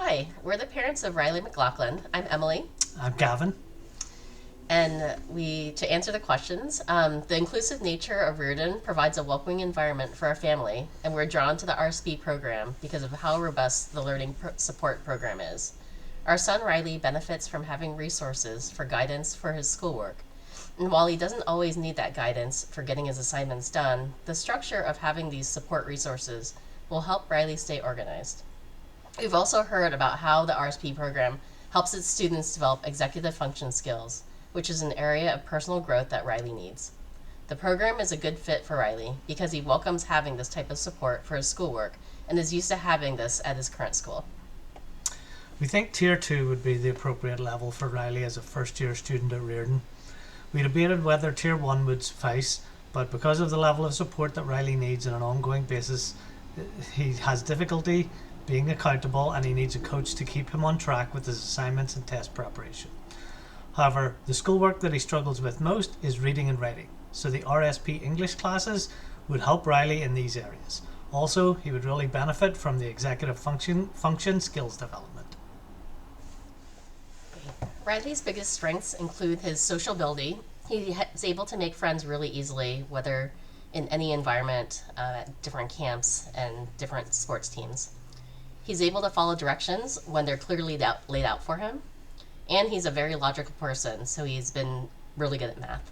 Hi, we're the parents of Riley McLaughlin. I'm Emily, I'm Gavin. and to answer the questions, the inclusive nature of Riordon provides a welcoming environment for our family, and we're drawn to the RSP program because of how robust the support program is. Our son Riley benefits from having resources for guidance for his schoolwork. And while he doesn't always need that guidance for getting his assignments done, the structure of having these support resources will help Riley stay organized. We've also heard about how the RSP program helps its students develop executive function skills, which is an area of personal growth that Riley needs. The program is a good fit for Riley because he welcomes having this type of support for his schoolwork and is used to having this at his current school. We think Tier 2 would be the appropriate level for Riley as a first year student at Riordon. We debated whether Tier 1 would suffice, but because of the level of support that Riley needs on an ongoing basis, he has difficulty being accountable and he needs a coach to keep him on track with his assignments and test preparation. However, the schoolwork that he struggles with most is reading and writing, so the RSP English classes would help Riley in these areas. Also, he would really benefit from the executive function skills development. Riley's biggest strengths include his social ability. He is able to make friends really easily, whether in any environment, at different camps and different sports teams. He's able to follow directions when they're clearly laid out for him. And he's a very logical person, so he's been really good at math.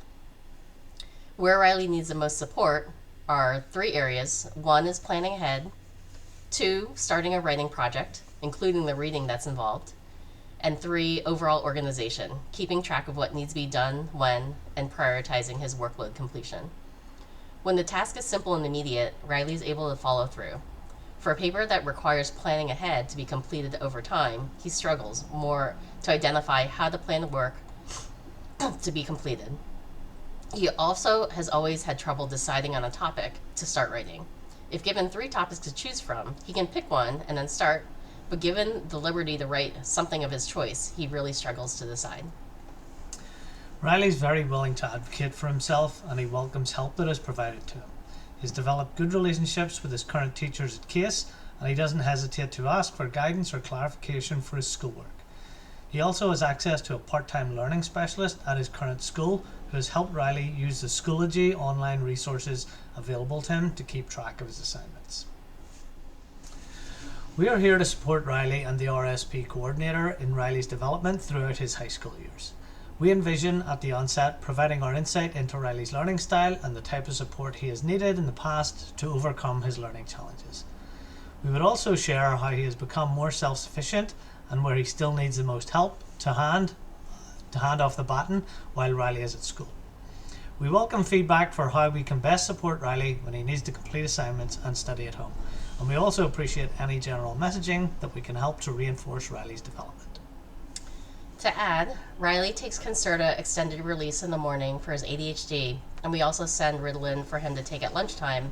Where Riley needs the most support are 3 areas. 1 is planning ahead. 2, starting a writing project, including the reading that's involved. And 3, overall organization, keeping track of what needs to be done, when, and prioritizing his workload completion. When the task is simple and immediate, Riley's able to follow through. For a paper that requires planning ahead to be completed over time, he struggles more to identify how to plan the work to be completed. He also has always had trouble deciding on a topic to start writing. If given 3 topics to choose from, he can pick one and then start, but given the liberty to write something of his choice, he really struggles to decide. Riley's very willing to advocate for himself and he welcomes help that is provided to him. He's developed good relationships with his current teachers at Case and he doesn't hesitate to ask for guidance or clarification for his schoolwork. He also has access to a part-time learning specialist at his current school who has helped Riley use the Schoology online resources available to him to keep track of his assignments. We are here to support Riley and the RSP coordinator in Riley's development throughout his high school years. We envision at the onset providing our insight into Riley's learning style and the type of support he has needed in the past to overcome his learning challenges. We would also share how he has become more self-sufficient and where he still needs the most help to hand off the baton while Riley is at school. We welcome feedback for how we can best support Riley when he needs to complete assignments and study at home. And we also appreciate any general messaging that we can help to reinforce Riley's development. To add, Riley takes Concerta extended release in the morning for his ADHD, and we also send Ritalin for him to take at lunchtime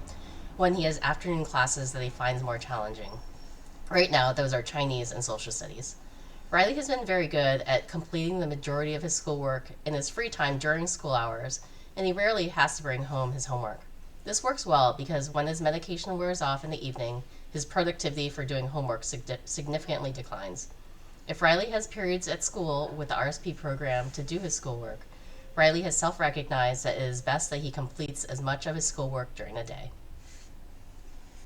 when he has afternoon classes that he finds more challenging. Right now, those are Chinese and social studies. Riley has been very good at completing the majority of his schoolwork in his free time during school hours, and he rarely has to bring home his homework. This works well because when his medication wears off in the evening, his productivity for doing homework significantly declines. If Riley has periods at school with the RSP program to do his schoolwork, Riley has self-recognized that it is best that he completes as much of his schoolwork during the day.